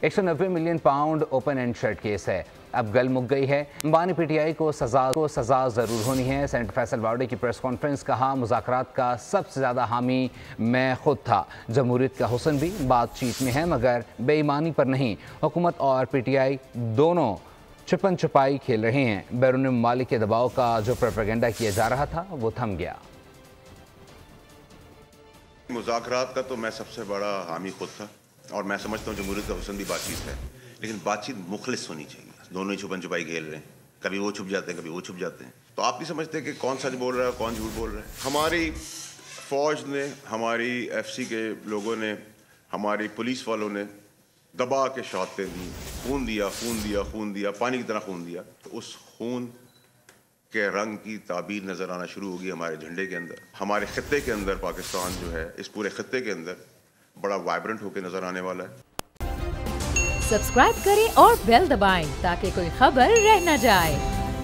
190 million pound open and shut case है, अब गल मुक गई है। अंबानी पीटीआई को सजा जरूर होनी है। सेनेटर फैसल बावड़े की प्रेस कॉन्फ्रेंस, कहा मुज़ाकरात का सबसे ज़्यादा हामी मैं खुद था। जमहूरियत का हुस्न भी बातचीत में है मगर बेईमानी पर नहीं। हुकूमत और पीटीआई दोनों छुपन छुपाई खेल रहे हैं। बैरून ममालिक के दबाव का जो प्रोपेगेंडा किया जा रहा था वो थम गया। मुज़ाकरात का तो मैं सबसे बड़ा हामी खुद था और मैं समझता हूँ जमहूरियत का हुस्न भी बातचीत है, लेकिन बातचीत मुखलिस होनी चाहिए। दोनों ही छुपन छुपाई खेल रहे हैं, कभी वो छुप जाते हैं कभी वो छुप जाते हैं। तो आप नहीं समझते कि कौन सच बोल रहा है कौन झूठ बोल रहा है। हमारी फ़ौज ने, हमारी एफसी के लोगों ने, हमारी पुलिस वालों ने दबा के शहादतें दी, खून दिया, पानी की तरह खून दिया। तो उस खून के रंग की ताबीर नज़र आना शुरू होगी हमारे झंडे के अंदर। हमारे खत्ते के अंदर पाकिस्तान जो है, इस पूरे खत्ते के अंदर बड़ा वाइब्रेंट होकर नजर आने वाला है। सब्सक्राइब करें और बेल दबाएं ताकि कोई खबर रह न जाए।